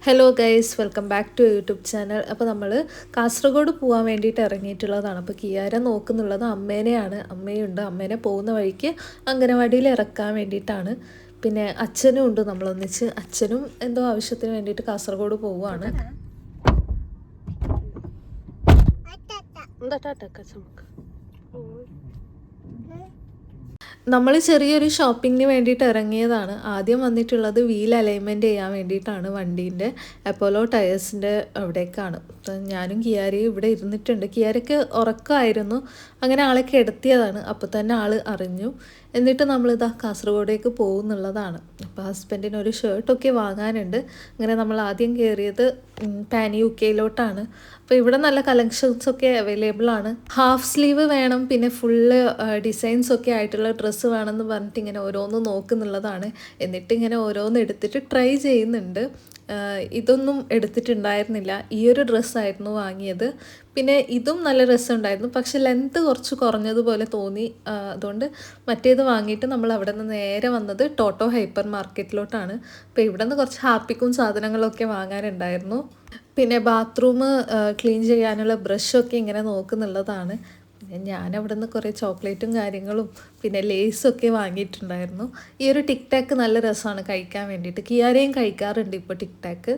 Hello guys, welcome back to YouTube channel. അപ്പോൾ നമ്മൾ കാസർഗോഡ് പോകാൻ വേണ്ടിയിട്ട് ഇറങ്ങിയിട്ടുള്ളതാണ്. അപ്പോൾ കിയാര നോക്കുന്നുള്ളത് അമ്മേനെയാണ്. അമ്മയുണ്ട്, അമ്മേനെ പോകുന്ന വഴിക്ക് അംഗനവാടിയിൽ ഇറക്കാൻ വേണ്ടിയിട്ടാണ്. പിന്നെ അച്ഛനും ഉണ്ട്, നമ്മളൊന്നിച്ച്. അച്ഛനും എന്തോ ആവശ്യത്തിന് വേണ്ടിയിട്ട് കാസർഗോഡ് പോവുകയാണ്. നമ്മൾ ചെറിയൊരു ഷോപ്പിങ്ങിന് വേണ്ടിയിട്ട് ഇറങ്ങിയതാണ്. ആദ്യം വന്നിട്ടുള്ളത് വീൽ അലൈൻമെൻറ്റ് ചെയ്യാൻ വേണ്ടിയിട്ടാണ് വണ്ടീൻ്റെ. അപ്പോളോ ടയേഴ്സിൻ്റെ അവിടേക്കാണ്. ഞാനും കിയാരയും ഇവിടെ ഇരുന്നിട്ടുണ്ട്. കിയാരയ്ക്ക് ഉറക്കമായിരുന്നു, അങ്ങനെ ആളെ കിടത്തിയതാണ്. അപ്പോൾ തന്നെ ആൾ അറിഞ്ഞു. എന്നിട്ട് നമ്മളിതാ കാസർഗോഡേക്ക് പോകുന്നുള്ളതാണ്. അപ്പോൾ ഹസ്ബൻഡിന് ഒരു ഷർട്ടൊക്കെ വാങ്ങാനുണ്ട്. അങ്ങനെ നമ്മൾ ആദ്യം കയറിയത് പാൻ യുകെയിലോട്ടാണ്. അപ്പോൾ ഇവിടെ നല്ല കളക്ഷൻസൊക്കെ അവൈലബിൾ ആണ്. ഹാഫ് സ്ലീവ് വേണം, പിന്നെ ഫുള്ള് ഡിസൈൻസൊക്കെ ആയിട്ടുള്ള ഡ്രസ്സ് വേണമെന്ന് പറഞ്ഞിട്ട് ഇങ്ങനെ ഓരോന്ന് നോക്കുന്നുള്ളതാണ്. എന്നിട്ട് ഇങ്ങനെ ഓരോന്ന് എടുത്തിട്ട് ട്രൈ ചെയ്യുന്നുണ്ട്. ഇതൊന്നും എടുത്തിട്ടുണ്ടായിരുന്നില്ല. ഈ ഒരു ഡ്രസ്സായിരുന്നു വാങ്ങിയത്. പിന്നെ ഇതും നല്ല രസമുണ്ടായിരുന്നു, പക്ഷെ ലെങ്ത്ത് കുറച്ച് കുറഞ്ഞതുപോലെ തോന്നി. അതുകൊണ്ട് മറ്റേത് വാങ്ങിയിട്ട് നമ്മൾ അവിടെ നിന്ന് നേരെ വന്നത് ടോട്ടോ ഹൈപ്പർ മാർക്കറ്റിലോട്ടാണ്. അപ്പോൾ ഇവിടെ നിന്ന് കുറച്ച് ഹാപ്പിക്കും സാധനങ്ങളൊക്കെ വാങ്ങാനുണ്ടായിരുന്നു. പിന്നെ ബാത്റൂം ക്ലീൻ ചെയ്യാനുള്ള ബ്രഷൊക്കെ ഇങ്ങനെ നോക്കുന്നുള്ളതാണ്. പിന്നെ ഞാനവിടെ നിന്ന് കുറേ ചോക്ലേറ്റും കാര്യങ്ങളും പിന്നെ ലേസൊക്കെ വാങ്ങിയിട്ടുണ്ടായിരുന്നു. ഈ ഒരു ടിക് ടാക്ക് നല്ല രസമാണ് കഴിക്കാൻ വേണ്ടിയിട്ട്. കിയാരയും കഴിക്കാറുണ്ട് ഇപ്പോൾ ടിക് ടാക്ക്.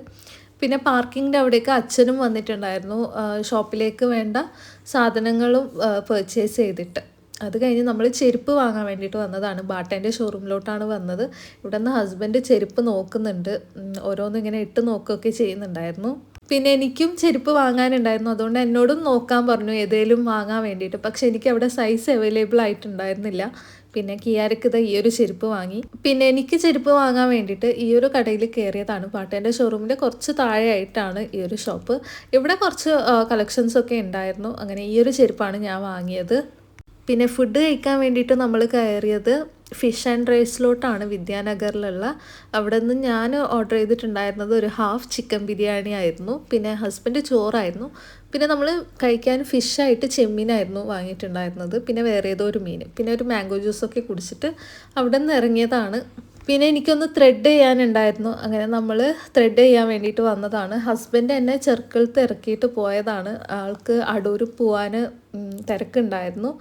പിന്നെ പാർക്കിങ്ങിൻ്റെ അവിടേക്ക് അച്ഛനും വന്നിട്ടുണ്ടായിരുന്നു, ഷോപ്പിലേക്ക് വേണ്ട സാധനങ്ങളും പർച്ചേസ് ചെയ്തിട്ട്. അത് കഴിഞ്ഞ് നമ്മൾ ചെരുപ്പ് വാങ്ങാൻ വേണ്ടിയിട്ട് വന്നതാണ്. ബാട്ടേൻ്റെ ഷോറൂമിലോട്ടാണ് വന്നത്. ഇവിടെ നിന്ന് ഹസ്ബൻഡ് ചെരുപ്പ് നോക്കുന്നുണ്ട്, ഓരോന്നും ഇങ്ങനെ ഇട്ട് നോക്കുകയൊക്കെ ചെയ്യുന്നുണ്ടായിരുന്നു. പിന്നെ എനിക്കും ചെരുപ്പ് വാങ്ങാനുണ്ടായിരുന്നു. അതുകൊണ്ട് എന്നോടും നോക്കാൻ പറഞ്ഞു ഏതെങ്കിലും വാങ്ങാൻ വേണ്ടിയിട്ട്. പക്ഷേ എനിക്ക് അവിടെ സൈസ് അവൈലബിൾ ആയിട്ടുണ്ടായിരുന്നില്ല. പിന്നെ കിയാരക്ക് ഈ ഒരു ചെരുപ്പ് വാങ്ങി. പിന്നെ എനിക്ക് ചെരുപ്പ് വാങ്ങാൻ വേണ്ടിയിട്ട് ഈ ഒരു കടയിൽ കയറിയതാണ്. പാട്ടേൻ്റെ ഷോറൂമിൻ്റെ കുറച്ച് താഴെയായിട്ടാണ് ഈ ഒരു ഷോപ്പ്. ഇവിടെ കുറച്ച് കളക്ഷൻസൊക്കെ ഉണ്ടായിരുന്നു. അങ്ങനെ ഈ ഒരു ചെരുപ്പാണ് ഞാൻ വാങ്ങിയത്. പിന്നെ ഫുഡ് കഴിക്കാൻ വേണ്ടിയിട്ട് നമ്മൾ കയറിയത് ഫിഷ് ആൻഡ് റൈസിലോട്ടാണ്, വിദ്യാനഗറിലുള്ള. അവിടെ നിന്ന് ഞാൻ ഓർഡർ ചെയ്തിട്ടുണ്ടായിരുന്നത് ഒരു ഹാഫ് ചിക്കൻ ബിരിയാണി ആയിരുന്നു. പിന്നെ ഹസ്ബൻഡ് ചോറായിരുന്നു. പിന്നെ നമ്മൾ കഴിക്കാൻ ഫിഷായിട്ട് ചെമ്മീനായിരുന്നു വാങ്ങിയിട്ടുണ്ടായിരുന്നത്. പിന്നെ വേറെ ഏതോ ഒരു മീൻ. പിന്നെ ഒരു മാംഗോ ജ്യൂസൊക്കെ കുടിച്ചിട്ട് അവിടെ നിന്ന് ഇറങ്ങിയതാണ്. പിന്നെ എനിക്കൊന്ന് ത്രെഡ് ചെയ്യാനുണ്ടായിരുന്നു. അങ്ങനെ നമ്മൾ ത്രെഡ് ചെയ്യാൻ വേണ്ടിയിട്ട് വന്നതാണ്. ഹസ്ബൻഡ് എന്നെ ചെറുക്കളത്ത് ഇറക്കിയിട്ട് പോയതാണ്. ആൾക്ക് അടൂർ പോകാൻ തിരക്കുണ്ടായിരുന്നു.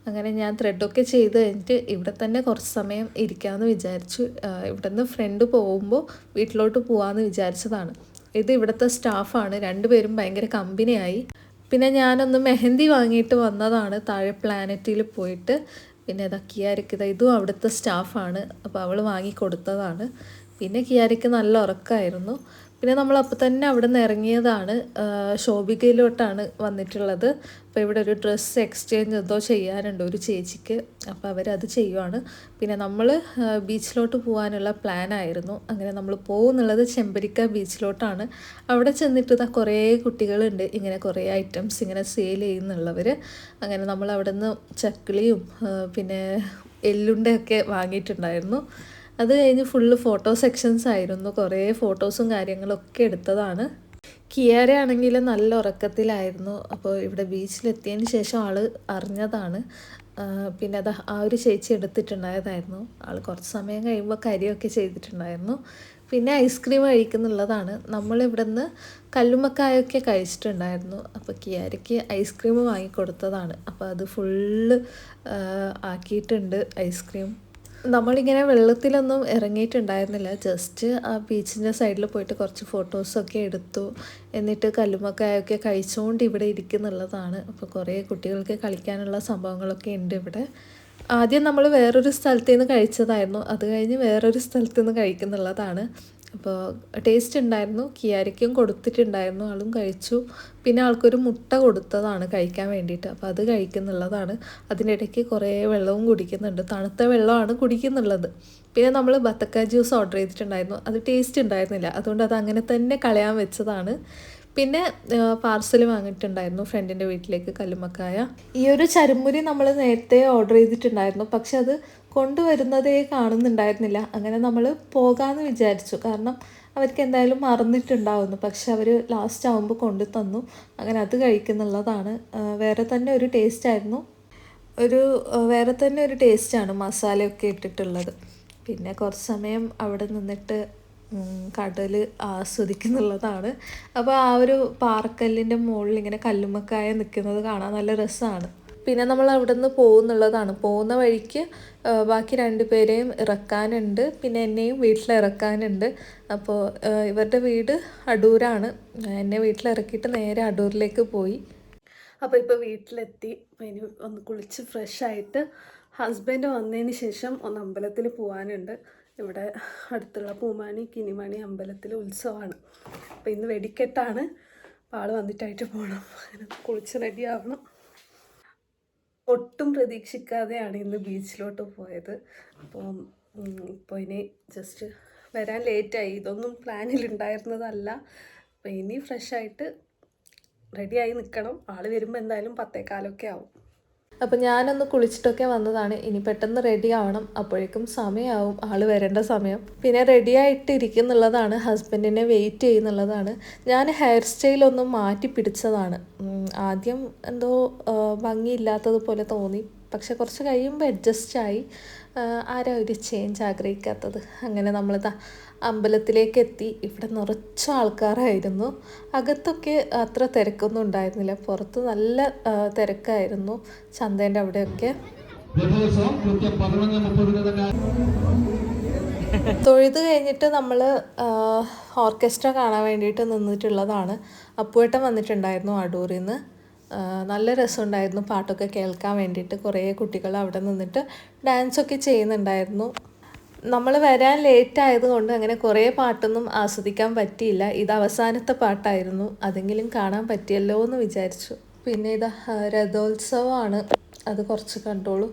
അങ്ങനെ ഞാൻ ത്രെഡൊക്കെ ചെയ്ത് കഴിഞ്ഞിട്ട് ഇവിടെ തന്നെ കുറച്ച് സമയം ഇരിക്കാമെന്ന് വിചാരിച്ചു. ഇവിടെ നിന്ന് ഫ്രണ്ട് പോകുമ്പോൾ വീട്ടിലോട്ട് പോകാമെന്ന് വിചാരിച്ചതാണ്. ഇത് ഇവിടുത്തെ സ്റ്റാഫാണ്. രണ്ടുപേരും ഭയങ്കര കമ്പനിയായി. പിന്നെ ഞാനൊന്ന് മെഹന്തി വാങ്ങിയിട്ട് വന്നതാണ് താഴെ പ്ലാനറ്റിൽ പോയിട്ട്. പിന്നെ കിയാരയ്ക്ക് ഇതും അവിടുത്തെ സ്റ്റാഫാണ്. അപ്പോൾ അവൾ വാങ്ങിക്കൊടുത്തതാണ്. പിന്നെ കിയാരയ്ക്ക് നല്ല ഉറക്കമായിരുന്നു. പിന്നെ നമ്മൾ അപ്പോൾ തന്നെ അവിടെ നിന്ന് ഇറങ്ങിയതാണ്. ശോഭികയിലോട്ടാണ് വന്നിട്ടുള്ളത്. അപ്പോൾ ഇവിടെ ഒരു ഡ്രസ്സ് എക്സ്ചേഞ്ച് എന്തോ ചെയ്യാനുണ്ട് ഒരു ചേച്ചിക്ക്. അപ്പോൾ അവരത് ചെയ്യുവാണ്. പിന്നെ നമ്മൾ ബീച്ചിലോട്ട് പോകാനുള്ള പ്ലാനായിരുന്നു. അങ്ങനെ നമ്മൾ പോകുന്നുള്ളത് ചെമ്പരിക്ക ബീച്ചിലോട്ടാണ്. അവിടെ ചെന്നിട്ട് കുറേ കുട്ടികളുണ്ട്, ഇങ്ങനെ കുറേ ഐറ്റംസ് ഇങ്ങനെ സെയിൽ ചെയ്യുന്നുള്ളവർ. അങ്ങനെ നമ്മൾ അവിടെ നിന്ന് ചക്കിളിയും പിന്നെ എള്ളുണ്ടയൊക്കെ വാങ്ങിയിട്ടുണ്ടായിരുന്നു. അത് കഴിഞ്ഞ് ഫുള്ള് ഫോട്ടോ സെക്ഷൻസ് ആയിരുന്നു. കുറേ ഫോട്ടോസും കാര്യങ്ങളൊക്കെ എടുത്തതാണ്. കിയാര ആണെങ്കിൽ നല്ല ഉറക്കത്തിലായിരുന്നു. അപ്പോൾ ഇവിടെ ബീച്ചിലെത്തിയതിന് ശേഷം ആൾ അറിഞ്ഞതാണ്. പിന്നെ അത് ആ ഒരു ചേച്ചി എടുത്തിട്ടുണ്ടായതായിരുന്നു. ആൾ കുറച്ച് സമയം കഴിയുമ്പോൾ കരിയൊക്കെ ചെയ്തിട്ടുണ്ടായിരുന്നു. പിന്നെ ഐസ്ക്രീം കഴിക്കുന്നുള്ളതാണ്. നമ്മളിവിടെ നിന്ന് കല്ലുമ്മക്കായൊക്കെ കഴിച്ചിട്ടുണ്ടായിരുന്നു. അപ്പോൾ കിയാരയ്ക്ക് ഐസ്ക്രീം വാങ്ങിക്കൊടുത്തതാണ്. അപ്പോൾ അത് ഫുള്ള് ആക്കിയിട്ടുണ്ട് ഐസ്ക്രീം. നമ്മളിങ്ങനെ വെള്ളത്തിലൊന്നും ഇറങ്ങിയിട്ടുണ്ടായിരുന്നില്ല. ജസ്റ്റ് ആ ബീച്ചിൻ്റെ സൈഡിൽ പോയിട്ട് കുറച്ച് ഫോട്ടോസൊക്കെ എടുത്തു. എന്നിട്ട് കല്ലുമ്മക്കായൊക്കെ കഴിച്ചുകൊണ്ട് ഇവിടെ ഇരിക്കുന്നുള്ളതാണ്. അപ്പോൾ കുറേ കുട്ടികൾക്ക് കളിക്കാനുള്ള സംഭവങ്ങളൊക്കെ ഉണ്ട് ഇവിടെ. ആദ്യം നമ്മൾ വേറൊരു സ്ഥലത്തു നിന്ന് കഴിച്ചതായിരുന്നു. അത് കഴിഞ്ഞ് വേറൊരു സ്ഥലത്തു നിന്ന് കഴിക്കുന്നുള്ളതാണ്. അപ്പോൾ ടേസ്റ്റ് ഉണ്ടായിരുന്നു. കിയാരയ്ക്കും കൊടുത്തിട്ടുണ്ടായിരുന്നു, ആളും കഴിച്ചു. പിന്നെ ആൾക്കൊരു മുട്ട കൊടുത്തതാണ് കഴിക്കാൻ വേണ്ടിയിട്ട്. അപ്പോൾ അത് കഴിക്കുന്നുള്ളതാണ്. അതിനിടയ്ക്ക് കുറേ വെള്ളവും കുടിക്കുന്നുണ്ട്. തണുത്ത വെള്ളമാണ് കുടിക്കുന്നുള്ളത്. പിന്നെ നമ്മൾ ബത്തക്ക ജ്യൂസ് ഓർഡർ ചെയ്തിട്ടുണ്ടായിരുന്നു. അത് ടേസ്റ്റ് ഉണ്ടായിരുന്നില്ല, അതുകൊണ്ട് അത് അങ്ങനെ തന്നെ കളയാൻ വെച്ചതാണ്. പിന്നെ പാർസൽ വാങ്ങിയിട്ടുണ്ടായിരുന്നു ഫ്രണ്ടിൻ്റെ വീട്ടിലേക്ക് കല്ലുമ്മക്കായ. ഈ ഒരു ചരുമുരി നമ്മൾ നേരത്തെ ഓർഡർ ചെയ്തിട്ടുണ്ടായിരുന്നു, പക്ഷെ അത് കൊണ്ടുവരുന്നതേ കാണുന്നുണ്ടായിരുന്നില്ല. അങ്ങനെ നമ്മൾ പോകാമെന്ന് വിചാരിച്ചു, കാരണം അവർക്ക് എന്തായാലും മറന്നിട്ടുണ്ടാവുന്നു. പക്ഷെ അവർ ലാസ്റ്റ് ആകുമ്പോൾ കൊണ്ടു തന്നു. അങ്ങനെ അത് കഴിക്കുന്നുള്ളതാണ്. വേറെ തന്നെ ഒരു ടേസ്റ്റായിരുന്നു. വേറെ തന്നെ ഒരു ടേസ്റ്റാണ് മസാലയൊക്കെ ഇട്ടിട്ടുള്ളത്. പിന്നെ കുറച്ച് സമയം അവിടെ നിന്നിട്ട് കടൽ ആസ്വദിക്കുന്നുള്ളതാണ്. അപ്പോൾ ആ ഒരു പാറക്കല്ലിൻ്റെ മുകളിൽ ഇങ്ങനെ കല്ലുമ്മക്കായ നിൽക്കുന്നത് കാണാൻ നല്ല രസമാണ്. പിന്നെ നമ്മൾ അവിടെ നിന്ന് പോകുന്നുള്ളതാണ്. പോകുന്ന വഴിക്ക് ബാക്കി 2 പേരെയും ഇറക്കാനുണ്ട്, പിന്നെ എന്നെയും വീട്ടിലിറക്കാനുണ്ട്. അപ്പോൾ ഇവരുടെ വീട് അടൂരാണ്. എന്നെ വീട്ടിലിറക്കിയിട്ട് നേരെ അടൂരിലേക്ക് പോയി. അപ്പോൾ ഇപ്പോൾ വീട്ടിലെത്തി. അപ്പോൾ ഇനി ഒന്ന് കുളിച്ച് ഫ്രഷായിട്ട് ഹസ്ബൻഡ് വന്നതിന് ശേഷം ഒന്ന് അമ്പലത്തിൽ പോകാനുണ്ട്. ഇവിടെ അടുത്തുള്ള പൂമാണി കിനിമാണി അമ്പലത്തിൽ ഉത്സവമാണ്. അപ്പോൾ ഇന്ന് വെടിക്കെട്ടാണ്. അപ്പോൾ ആൾ വന്നിട്ടായിട്ട് പോകണം. അങ്ങനെ കുളിച്ച് റെഡി ആവണം. ഒട്ടും പ്രതീക്ഷിക്കാതെയാണ് ഇന്ന് ബീച്ചിലോട്ട് പോയത്. ഇപ്പോൾ ഇനി ജസ്റ്റ് വരാൻ ലേറ്റായി. ഇതൊന്നും പ്ലാനിലുണ്ടായിരുന്നതല്ല. അപ്പോൾ ഇനി ഫ്രഷായിട്ട് റെഡിയായി നിൽക്കണം. ആൾ വരുമ്പോൾ എന്തായാലും 10:15 ആവും. അപ്പോൾ ഞാനൊന്ന് കുളിച്ചിട്ടൊക്കെ വന്നതാണ്. ഇനി പെട്ടെന്ന് റെഡി ആവണം. അപ്പോഴേക്കും സമയമാവും, ആൾ വരേണ്ട സമയം. പിന്നെ റെഡി ആയിട്ട് ഇരിക്കുന്നുള്ളതാണ്, ഹസ്ബൻഡിനെ വെയിറ്റ് ചെയ്യുന്നുള്ളതാണ്. ഞാൻ ഹെയർ സ്റ്റൈലൊന്നും മാറ്റി പിടിച്ചതാണ്. ആദ്യം എന്തോ ഭംഗിയില്ലാത്തതുപോലെ തോന്നി. പക്ഷെ കുറച്ച് കഴിയുമ്പോൾ അഡ്ജസ്റ്റായി. ആരാ ഒരു ചേഞ്ച് ആഗ്രഹിക്കാത്തത്? അങ്ങനെ നമ്മളിതാ അമ്പലത്തിലേക്ക് എത്തി. ഇവിടെ നിറച്ച ആൾക്കാരായിരുന്നു. അകത്തൊക്കെ അത്ര തിരക്കൊന്നും ഉണ്ടായിരുന്നില്ല, പുറത്ത് നല്ല തിരക്കായിരുന്നു ചന്തേൻ്റെ അവിടെയൊക്കെ. തൊഴുത് കഴിഞ്ഞിട്ട് നമ്മൾ ഓർക്കസ്ട്ര കാണാൻ വേണ്ടിയിട്ട് നിന്നിട്ടുള്ളതാണ്. അപ്പുവേട്ടൻ വന്നിട്ടുണ്ടായിരുന്നു അടൂരിൽ നിന്ന്. നല്ല രസമുണ്ടായിരുന്നു പാട്ടൊക്കെ കേൾക്കാൻ വേണ്ടിയിട്ട്. കുറേ കുട്ടികൾ അവിടെ നിന്നിട്ട് ഡാൻസൊക്കെ ചെയ്യുന്നുണ്ടായിരുന്നു. നമ്മൾ വരാൻ ലേറ്റ് ആയതുകൊണ്ട് അങ്ങനെ കുറേ പാട്ടൊന്നും ആസ്വദിക്കാൻ പറ്റിയില്ല. ഇത് അവസാനത്തെ പാട്ടായിരുന്നു, അതെങ്കിലും കാണാൻ പറ്റിയല്ലോ എന്ന് വിചാരിച്ചു. പിന്നെ ഇതാ രഥോത്സവമാണ്, അത് കുറച്ച് കണ്ടോളൂ.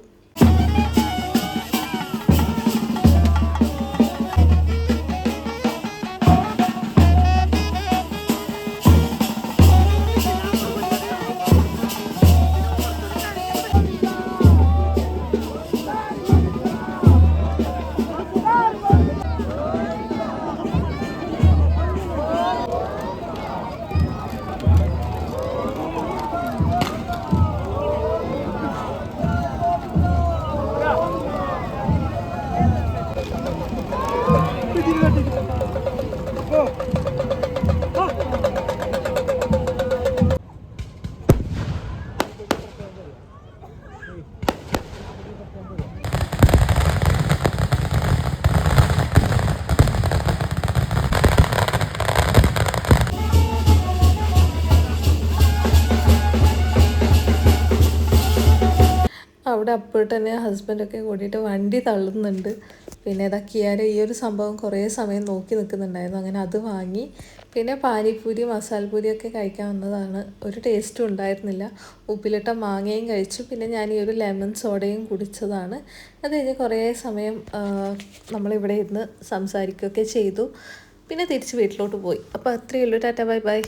അവിടെ അപ്പോഴത്തെ തന്നെ ഹസ്ബൻഡൊക്കെ കൂടിയിട്ട് വണ്ടി തള്ളുന്നുണ്ട്. പിന്നെ ഇതാ കിയാര ഈ ഒരു സംഭവം കുറേ സമയം നോക്കി നിൽക്കുന്നുണ്ടായിരുന്നു. അങ്ങനെ അത് വാങ്ങി. പിന്നെ പാനിപ്പൂരി മസാലപ്പൂരിയൊക്കെ കഴിക്കാൻ വന്നതാണ്. ഒരു ടേസ്റ്റും ഉണ്ടായിരുന്നില്ല. ഉപ്പിലിട്ട മാങ്ങയും കഴിച്ചു. പിന്നെ ഞാൻ ഈ ഒരു ലെമൺ സോഡയും കുടിച്ചതാണ്. അത് കഴിഞ്ഞ് കുറേ സമയം നമ്മളിവിടെ ഇരുന്ന് സംസാരിക്കുകയൊക്കെ ചെയ്തു. പിന്നെ തിരിച്ച് വീട്ടിലോട്ട് പോയി. അപ്പോൾ അത്രയേ ഉള്ളൂ. Tata bye bye.